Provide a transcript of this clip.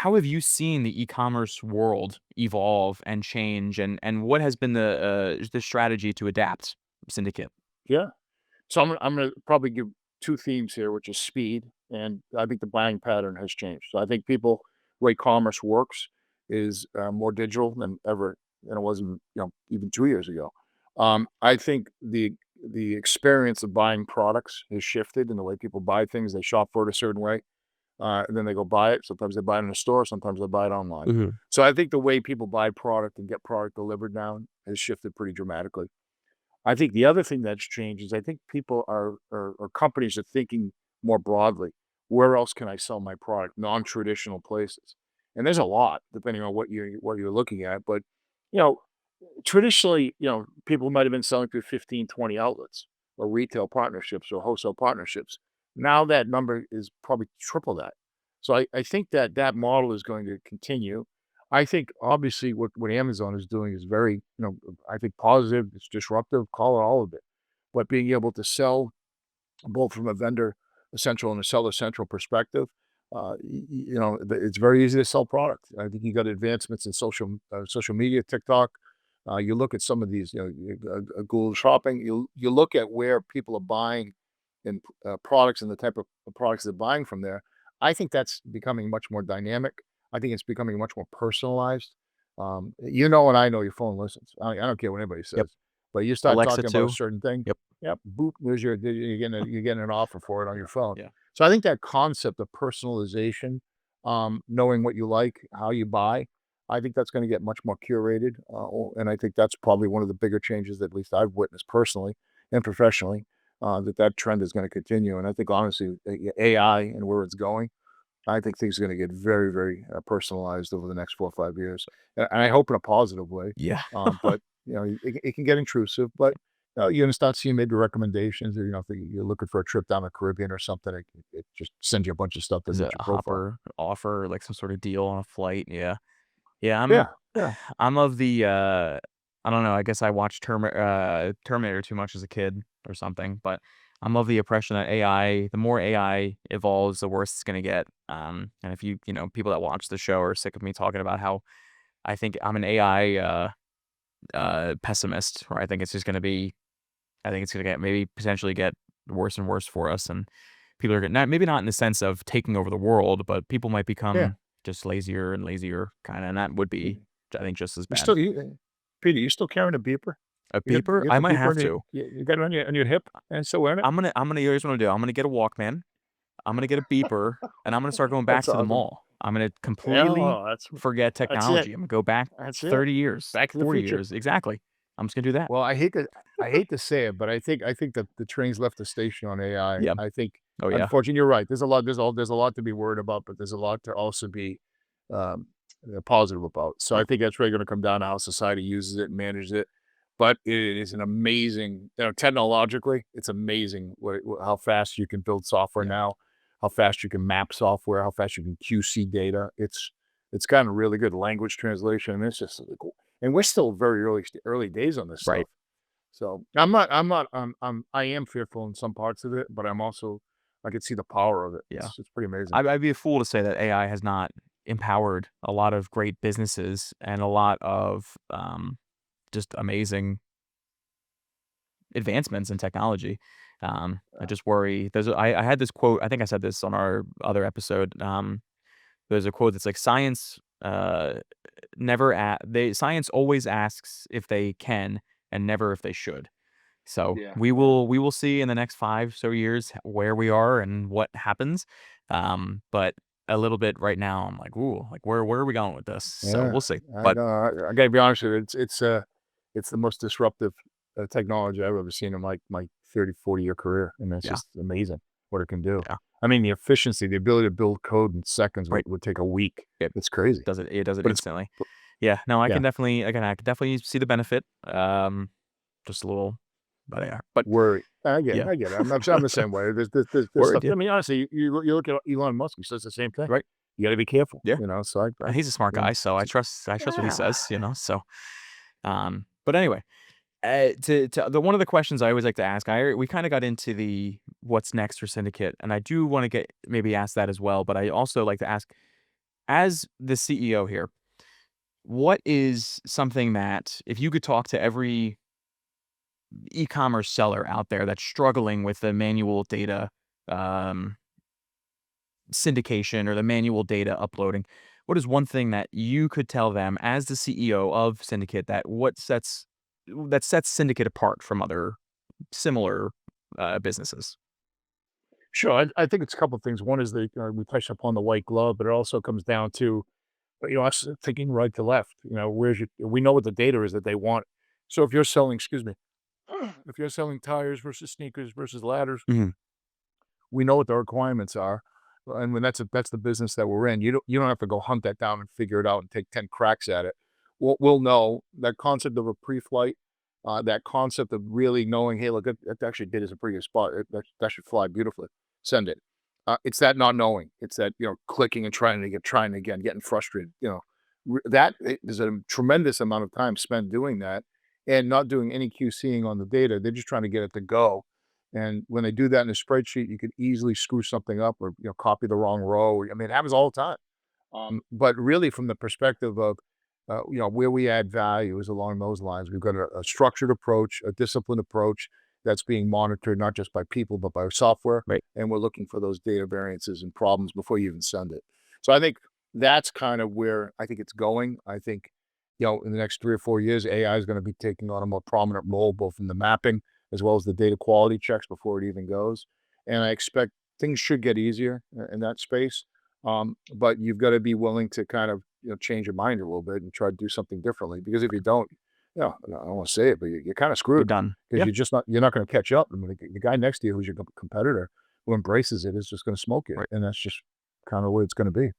how have you seen the e-commerce world evolve and change, and what has been the strategy to adapt Syndicate? Yeah. So I'm gonna probably give 2 themes here, which is speed, and I think the buying pattern has changed. So I think people way commerce works is, more digital than it was even 2 years ago. I think the experience of buying products has shifted in the way people buy things. They shop for it a certain way, and then they go buy it. Sometimes they buy it in a store, sometimes they buy it online. Mhm. So I think the way people buy product and get product delivered now has shifted pretty dramatically. I think the other thing that's changed is I think people or companies are thinking more broadly. Where else can I sell my product? Non-traditional places. And there's a lot depending on what you're looking at. But you know, traditionally, people might have been selling through 15, 20 outlets or retail partnerships or wholesale partnerships. Now that number is probably triple that. So I think that that model is going to continue. I think obviously what Amazon is doing is very, I think positive, it's disruptive, call it all of it. But being able to sell both from a vendor central and a seller central perspective, it's very easy to sell product. I think you got advancements in social media, TikTok. You look at some of these, Google Shopping. You look at where people are buying in products and the type of products they're buying from there. I think that's becoming much more dynamic. I think it's becoming much more personalized. And I know your phone listens. I don't care what anybody Yep. says, but you start Alexa talking about a too. certain thing. Yep. Yep, boop, you're getting an offer for it on your phone. Yeah. So I think that concept of personalization, knowing what you like, how you buy, I think that's gonna get much more curated, and I think that's probably one of the bigger changes that at least I've witnessed personally and professionally, that trend is gonna continue, and I think honestly, AI and where it's going, I think things are gonna get very, very, personalized over the next 4 or 5 years, and I hope in a positive way, Yeah. but, it can get intrusive, but, you're gonna start seeing maybe recommendations or, if you're looking for a trip down the Caribbean or something, it just sends you a bunch of stuff that Is it meets your a profile. hopper offer, like some sort of deal on a flight? Yeah. Yeah, Yeah, yeah. I'm of the, I don't know, I guess I watched Terminator too much as a kid or something, but I'm of the impression that the more AI evolves, the worse it's gonna get. And if people that watch the show are sick of me talking about how I think I'm an AI, pessimist, where I think it's gonna get maybe potentially get worse and worse for us, and people are gonna not maybe not in the sense of taking over the world, but people might Yeah. become just lazier and lazier kinda, and that would be, You I think, just as you bad. still Peter, you still carrying a beeper? A You got beeper? you got I the might beeper have on your to. you got it on your hip and still wearing it? Here's what I'm gonna do. I'm gonna get a Walkman, I'm gonna get a beeper, and I'm gonna start going back That's to the awesome. mall. I'm gonna Yeah, completely oh, forget that's it. technology. I'm gonna go back That's it. 30 years, Back to the 40 future. years. Exactly. I'm just gonna do that. Well, I hate to say it, but I think that the train's left the station on AI. Yeah. I think, Oh, yeah. unfortunately, you're right. There's a lot to be worried about, but there's a lot to also be, um, positive about. So I Yeah. think that's really gonna come down to how society uses it and manages it. But it is an amazing, technologically, it's amazing how fast you can build software Yeah. now, how fast you can map software, how fast you can QC data. It's gotten really good language translation, and it's just really cool. And we're still very early days on this Right. stuff. So I am fearful in some parts of it, but I can see the power of it. Yeah. It's pretty amazing. I'd be a fool to say that AI has not empowered a lot of great businesses and a lot of, just amazing advancements in technology. I just worry I had this quote, I think I said this on our other episode, there's a quote that's like, "Science, science always asks if they can and never if they should." So, Yeah, yeah. we will see in the next 5 so years where we are and what happens, but a little bit right now, I'm like, "Ooh, like, where are we going with this?" So, Yeah, we'll see, I but know. I gotta be honest with you. It's the most disruptive technology I've ever seen in my 30, 40-year career, and it's yeah, just amazing what it can do. yeah, I mean, the efficiency, the ability to build code in seconds right. would take a week. It It's crazy, it does it but it's instantly. Yeah, no, yeah, I can definitely see the benefit, just a little, but worry. I get it. yeah, I get it. I'm the same way. There's word, stuff. yeah, I mean, honestly, you look at Elon Musk. He says the same thing. right, You got to be careful. yeah, So and he's a smart guy, so I trust what he yeah. says, so, but anyway, to the one of the questions I always like to ask, we kinda got into the what's next for Syndicate, and I do wanna maybe ask that as well, but I also like to ask, As the CEO here, what is something that if you could talk to every e-commerce seller out there that's struggling with the manual data um, syndication or the manual data uploading, what is one thing that you could tell them as the CEO of Syndicate that sets Syndicate apart from other similar businesses? Sure, I think it's a couple of things. One is that we touched upon the white glove, but it also comes down to us thinking right to left. Where's your? We know what the data is that they want. So if you're selling, excuse me, if you're selling tires versus sneakers versus ladders, Mhm. we know what the requirements are, and when that's the business that we're in. You don't have to go hunt that down and figure it out and take 10 cracks at it. We'll know that concept of a pre-flight, that concept of really knowing, hey, look, that actually did is a pretty good spot. That should fly beautifully. Send it. It's that not knowing. It's that clicking and trying again, getting frustrated. There's a tremendous amount of time spent doing that, and not doing any QCing on the data. They're just trying to get it to go, and when they do that in a spreadsheet, you could easily screw something up or copy the wrong row. I mean, it happens all the time. But really, from the perspective of where we add value is along those lines. We've got a structured approach, a disciplined approach that's being monitored not just by people but by our software, Right. and we're looking for those data variances and problems before you even send it. So I think that's kind of where I think it's going. I think in the next 3 or 4 years, AI is going to be taking on a more prominent role both in the mapping as well as the data quality checks before it even goes. And I expect things should get easier in that space. But you've got to be willing to kind of change your mind a little bit and try to do something differently. Because if you don't, I don't want to say it, but you're kind of You're screwed done. because Yeah. you're not going to catch up. I mean, the guy next to you, who's your competitor, who embraces it, is just going to smoke you, Right. and that's just kind of what it's going to be.